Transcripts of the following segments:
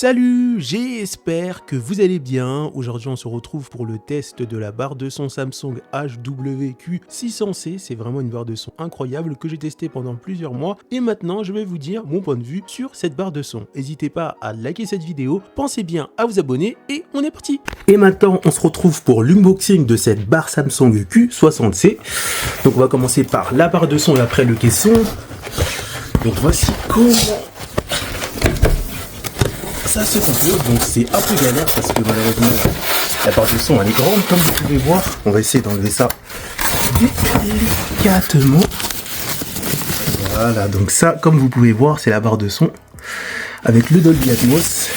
Salut, j'espère que vous allez bien. Aujourd'hui on se retrouve pour le test de la barre de son Samsung HWQ600C. C'est vraiment une barre de son incroyable que j'ai testée pendant plusieurs mois. Et maintenant je vais vous dire mon point de vue sur cette barre de son. N'hésitez pas à liker cette vidéo, pensez bien à vous abonner et on est parti. Et maintenant on se retrouve pour l'unboxing de cette barre Samsung Q60C. Donc on va commencer par la barre de son et après le caisson. Donc voici comment ça se compose. Donc c'est un peu galère parce que malheureusement la barre de son elle est grande comme vous pouvez voir. On va essayer d'enlever ça délicatement. Voilà, donc ça comme vous pouvez voir c'est la barre de son avec le Dolby Atmos.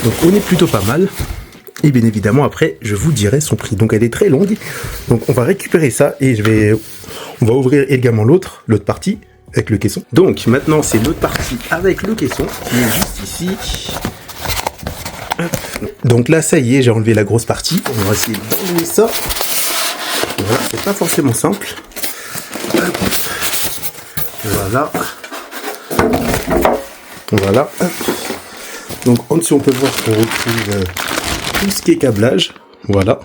Donc on est plutôt pas mal. Et bien évidemment après je vous dirai son prix. Donc elle est très longue. Donc on va récupérer ça et on va ouvrir également l'autre partie avec le caisson. Donc maintenant c'est l'autre partie avec le caisson qui est juste ici. Hop. Donc là ça y est, j'ai enlevé la grosse partie. On va essayer d'enlever ça. Voilà, c'est pas forcément simple. Hop. Voilà. Voilà. Hop. Donc en dessous on peut voir qu'on retrouve tout ce qui est câblage. Voilà.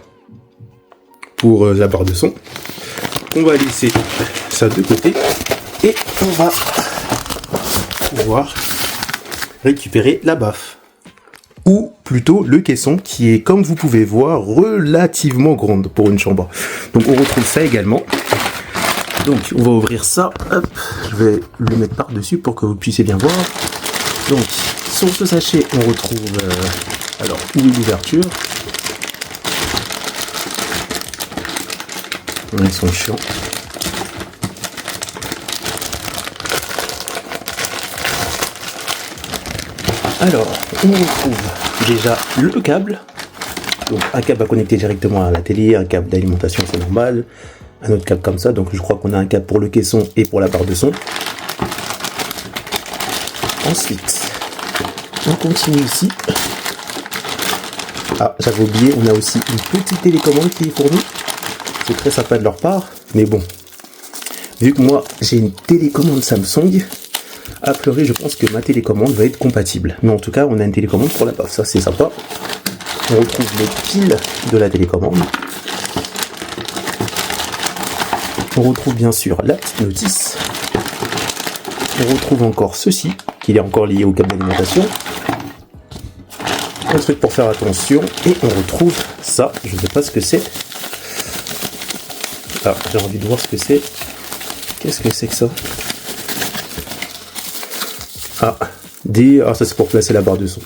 Pour la barre de son. On va laisser ça de côté. Et on va pouvoir récupérer la baffe. Ou plutôt le caisson qui est, comme vous pouvez voir, relativement grande pour une chambre. Donc on retrouve ça également. Donc on va ouvrir ça. Hop, je vais le mettre par-dessus pour que vous puissiez bien voir. Donc sur ce sachet, on retrouve... alors, où est l'ouverture? Ils sont chiants. Alors, on retrouve déjà le câble, donc un câble à connecter directement à la télé, un câble d'alimentation c'est normal, un autre câble comme ça, donc je crois qu'on a un câble pour le caisson et pour la barre de son. Ensuite, on continue ici. Ah, j'avais oublié, on a aussi une petite télécommande qui est fournie, c'est très sympa de leur part, mais bon, vu que moi j'ai une télécommande Samsung, a priori, je pense que ma télécommande va être compatible. Mais en tout cas, on a une télécommande pour la baffe. Ça, c'est sympa. On retrouve les piles de la télécommande. On retrouve bien sûr la petite notice. On retrouve encore ceci, qui est encore lié au câble d'alimentation. Un truc pour faire attention. Et on retrouve ça. Je ne sais pas ce que c'est. Ah, j'ai envie de voir ce que c'est. Qu'est-ce que c'est que ça ? Ah, ça c'est pour placer la barre de son.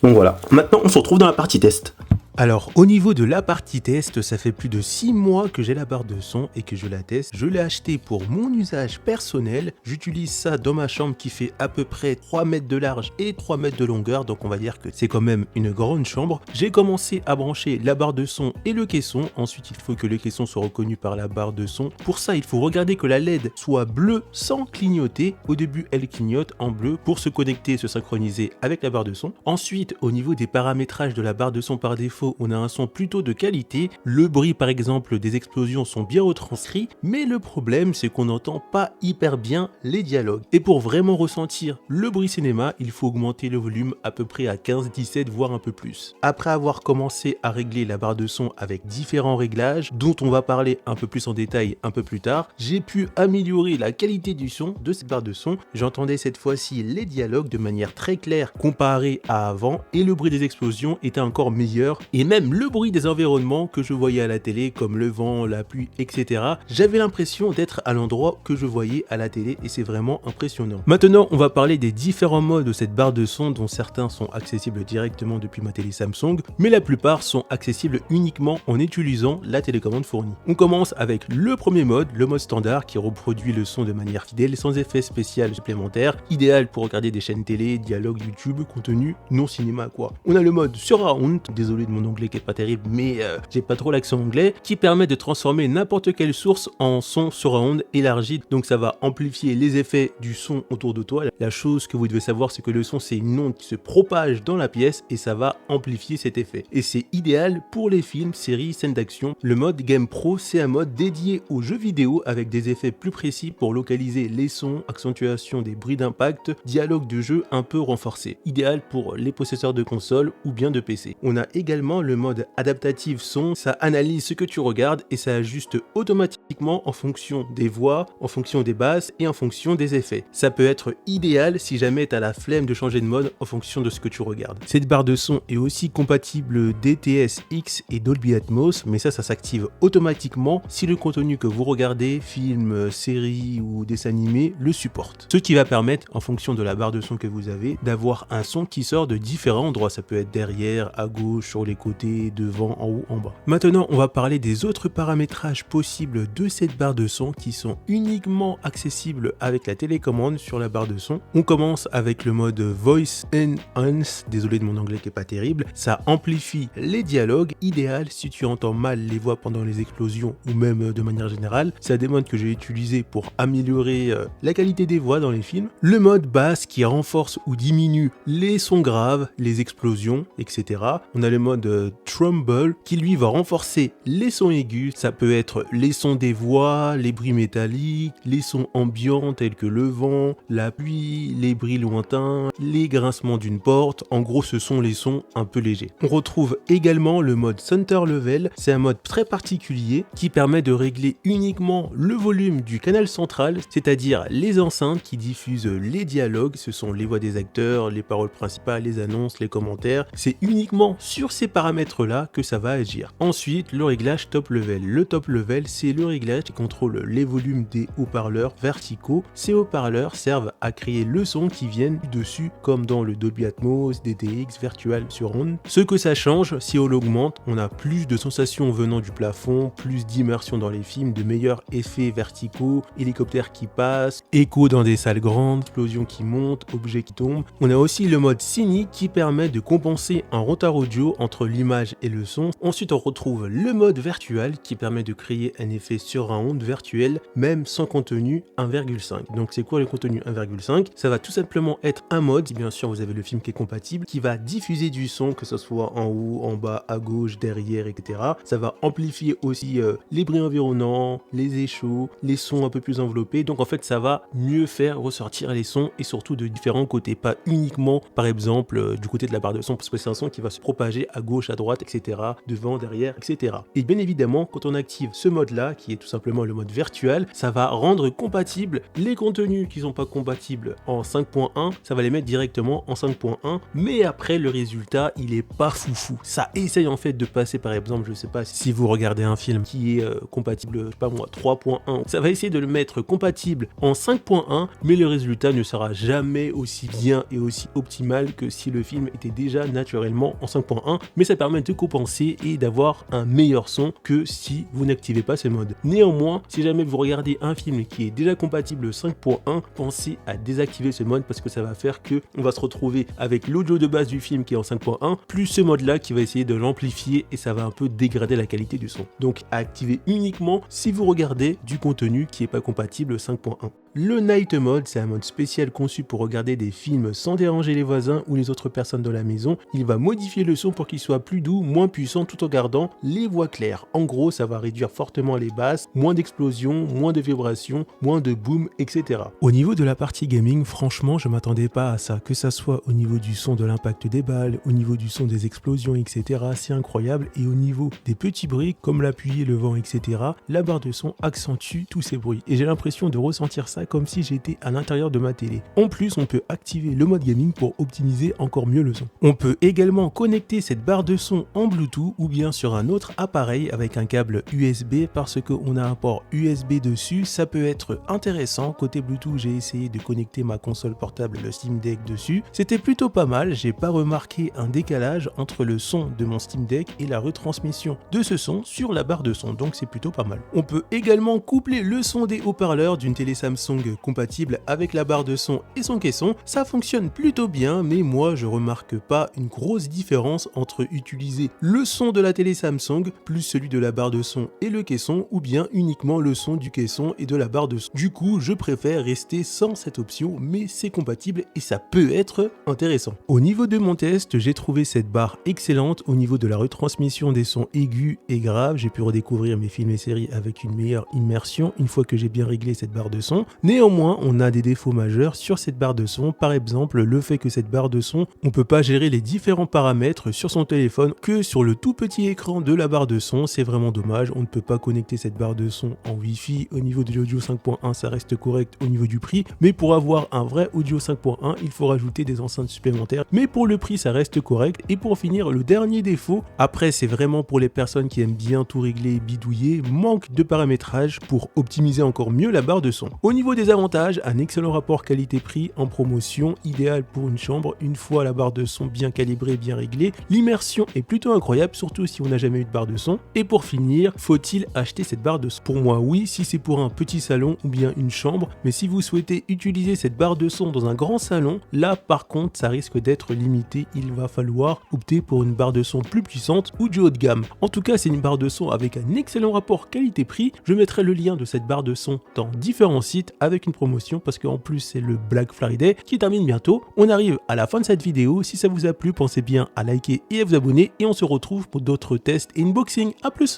Donc voilà, maintenant on se retrouve dans la partie test. Alors au niveau de la partie test, ça fait plus de 6 mois que j'ai la barre de son et que je la teste. Je l'ai acheté pour mon usage personnel. J'utilise ça dans ma chambre qui fait à peu près 3 mètres de large et 3 mètres de longueur. Donc on va dire que c'est quand même une grande chambre. J'ai commencé à brancher la barre de son et le caisson. Ensuite il faut que le caisson soit reconnu par la barre de son. Pour ça il faut regarder que la LED soit bleue sans clignoter. Au début elle clignote en bleu pour se connecter et se synchroniser avec la barre de son. Ensuite au niveau des paramétrages de la barre de son par défaut, on a un son plutôt de qualité. Le bruit par exemple des explosions sont bien retranscrits, mais le problème c'est qu'on n'entend pas hyper bien les dialogues. Et pour vraiment ressentir le bruit cinéma, il faut augmenter le volume à peu près à 15, 17 voire un peu plus. Après avoir commencé à régler la barre de son avec différents réglages dont on va parler un peu plus en détail un peu plus tard, j'ai pu améliorer la qualité du son de cette barre de son. J'entendais cette fois-ci les dialogues de manière très claire comparé à avant et le bruit des explosions était encore meilleur. Et même le bruit des environnements que je voyais à la télé comme le vent, la pluie, etc. J'avais l'impression d'être à l'endroit que je voyais à la télé et c'est vraiment impressionnant. Maintenant on va parler des différents modes de cette barre de son dont certains sont accessibles directement depuis ma télé Samsung mais la plupart sont accessibles uniquement en utilisant la télécommande fournie. On commence avec le premier mode, le mode standard qui reproduit le son de manière fidèle sans effet spécial supplémentaire, idéal pour regarder des chaînes télé, dialogues YouTube, contenu non cinéma quoi. On a le mode surround, désolé de mon anglais qui est pas terrible, mais j'ai pas trop l'accent anglais, qui permet de transformer n'importe quelle source en son surround élargi. Donc ça va amplifier les effets du son autour de toi. La chose que vous devez savoir, c'est que le son, c'est une onde qui se propage dans la pièce et ça va amplifier cet effet. Et c'est idéal pour les films, séries, scènes d'action. Le mode Game Pro, c'est un mode dédié aux jeux vidéo avec des effets plus précis pour localiser les sons, accentuation des bruits d'impact, dialogue de jeu un peu renforcé. Idéal pour les possesseurs de consoles ou bien de PC. On a également le mode adaptative son, ça analyse ce que tu regardes et ça ajuste automatiquement en fonction des voix, en fonction des basses et en fonction des effets. Ça peut être idéal si jamais tu as la flemme de changer de mode en fonction de ce que tu regardes. Cette barre de son est aussi compatible DTS-X et Dolby Atmos, mais ça s'active automatiquement si le contenu que vous regardez, film, série ou dessin animé, le supporte. Ce qui va permettre, en fonction de la barre de son que vous avez, d'avoir un son qui sort de différents endroits. Ça peut être derrière, à gauche, sur les côtés, devant, en haut, en bas. Maintenant, on va parler des autres paramétrages possibles de cette barre de son qui sont uniquement accessibles avec la télécommande sur la barre de son. On commence avec le mode Voice Enhance, désolé de mon anglais qui est pas terrible. Ça amplifie les dialogues, idéal si tu entends mal les voix pendant les explosions ou même de manière générale. C'est un des modes que j'ai utilisé pour améliorer la qualité des voix dans les films. Le mode basse qui renforce ou diminue les sons graves, les explosions, etc. On a le mode Trumble qui lui va renforcer les sons aigus. Ça peut être les sons des voix, les bruits métalliques, les sons ambiants tels que le vent, la pluie, les bruits lointains, les grincements d'une porte. En gros, ce sont les sons un peu légers. On retrouve également le mode Center Level. C'est un mode très particulier qui permet de régler uniquement le volume du canal central, c'est-à-dire les enceintes qui diffusent les dialogues. Ce sont les voix des acteurs, les paroles principales, les annonces, les commentaires. C'est uniquement sur ces paramètres-là que ça va agir. Ensuite, le réglage Top Level. Le Top Level, c'est le réglage qui contrôle les volumes des haut-parleurs verticaux. Ces haut-parleurs servent à créer le son qui viennent du dessus, comme dans le Dolby Atmos, DTX, Virtual Surround. Ce que ça change, si on l'augmente, on a plus de sensations venant du plafond, plus d'immersion dans les films, de meilleurs effets verticaux, hélicoptères qui passent, échos dans des salles grandes, explosions qui montent, objets qui tombent. On a aussi le mode Cine qui permet de compenser un retard audio entre l'image et le son. Ensuite, on retrouve le mode Virtual qui permet de créer un effet surround virtuel, même sans contenu 1,5. Donc c'est quoi le contenu 1,5? Ça va tout simplement être un mode, si bien sûr vous avez le film qui est compatible, qui va diffuser du son, que ce soit en haut, en bas, à gauche, derrière, etc. Ça va amplifier aussi les bruits environnants, les échos, les sons un peu plus enveloppés. Donc en fait, ça va mieux faire ressortir les sons et surtout de différents côtés, pas uniquement par exemple du côté de la barre de son, parce que c'est un son qui va se propager à gauche, à droite, etc. devant, derrière, etc. Et bien évidemment, quand on active ce mode-là, qui est tout simplement le mode virtuel, ça va rendre compatible les contenus qui sont pas compatibles en 5.1, ça va les mettre directement en 5.1, mais après le résultat, il est pas foufou. Ça essaye en fait de passer, par exemple, je sais pas, si vous regardez un film qui est compatible, je sais pas moi, 3.1, ça va essayer de le mettre compatible en 5.1, mais le résultat ne sera jamais aussi bien et aussi optimal que si le film était déjà naturellement en 5.1, mais ça permet de compenser et d'avoir un meilleur son que si vous n'activez pas ce mode. Néanmoins, si jamais vous regardez un film qui est déjà compatible 5.1, pensez à désactiver ce mode parce que ça va faire que on va se retrouver avec l'audio de base du film qui est en 5.1, plus ce mode là qui va essayer de l'amplifier et ça va un peu dégrader la qualité du son. Donc à activer uniquement si vous regardez du contenu qui n'est pas compatible 5.1. Le Night Mode, c'est un mode spécial conçu pour regarder des films sans déranger les voisins ou les autres personnes de la maison. Il va modifier le son pour qu'il soit plus doux, moins puissant tout en gardant les voix claires. En gros, ça va réduire fortement les basses, moins d'explosions, moins de vibrations, moins de boom, etc. Au niveau de la partie gaming, franchement, je m'attendais pas à ça. Que ça soit au niveau du son de l'impact des balles, au niveau du son des explosions, etc. C'est incroyable. Et au niveau des petits bruits, comme la pluie, le vent, etc., la barre de son accentue tous ces bruits. Et j'ai l'impression de ressentir ça comme si j'étais à l'intérieur de ma télé. En plus, on peut activer le mode gaming pour optimiser encore mieux le son. On peut également connecter cette barre de son en Bluetooth ou bien sur un autre appareil avec un câble USB parce qu'on a un port USB dessus. Ça peut être intéressant. Côté Bluetooth, j'ai essayé de connecter ma console portable, le Steam Deck dessus. C'était plutôt pas mal. J'ai pas remarqué un décalage entre le son de mon Steam Deck et la retransmission de ce son sur la barre de son. Donc c'est plutôt pas mal. On peut également coupler le son des haut-parleurs d'une télé Samsung Samsung compatible avec la barre de son et son caisson. Ça fonctionne plutôt bien, mais moi je remarque pas une grosse différence entre utiliser le son de la télé Samsung plus celui de la barre de son et le caisson, ou bien uniquement le son du caisson et de la barre de son. Du coup, je préfère rester sans cette option, mais c'est compatible et ça peut être intéressant. Au niveau de mon test, j'ai trouvé cette barre excellente au niveau de la retransmission des sons aigus et graves. J'ai pu redécouvrir mes films et séries avec une meilleure immersion une fois que j'ai bien réglé cette barre de son. Néanmoins, on a des défauts majeurs sur cette barre de son. Par exemple, le fait que cette barre de son, on peut pas gérer les différents paramètres sur son téléphone que sur le tout petit écran de la barre de son. C'est vraiment dommage. On ne peut pas connecter cette barre de son en Wi-Fi. Au niveau de l'audio 5.1, ça reste correct au niveau du prix. Mais pour avoir un vrai audio 5.1, il faut rajouter des enceintes supplémentaires. Mais pour le prix, ça reste correct. Et pour finir, le dernier défaut, après c'est vraiment pour les personnes qui aiment bien tout régler et bidouiller, manque de paramétrage pour optimiser encore mieux la barre de son. Au niveau des avantages, un excellent rapport qualité-prix en promotion, idéal pour une chambre, une fois la barre de son bien calibrée, bien réglée. L'immersion est plutôt incroyable, surtout si on n'a jamais eu de barre de son. Et pour finir, faut-il acheter cette barre de son? Pour moi, oui, si c'est pour un petit salon ou bien une chambre, mais si vous souhaitez utiliser cette barre de son dans un grand salon, là par contre, ça risque d'être limité. Il va falloir opter pour une barre de son plus puissante ou du haut de gamme. En tout cas, c'est une barre de son avec un excellent rapport qualité-prix. Je mettrai le lien de cette barre de son dans différents sites avec une promotion parce qu'en plus c'est le Black Friday qui termine bientôt. On arrive à la fin de cette vidéo. Si ça vous a plu, pensez bien à liker et à vous abonner et on se retrouve pour d'autres tests et unboxing. À plus!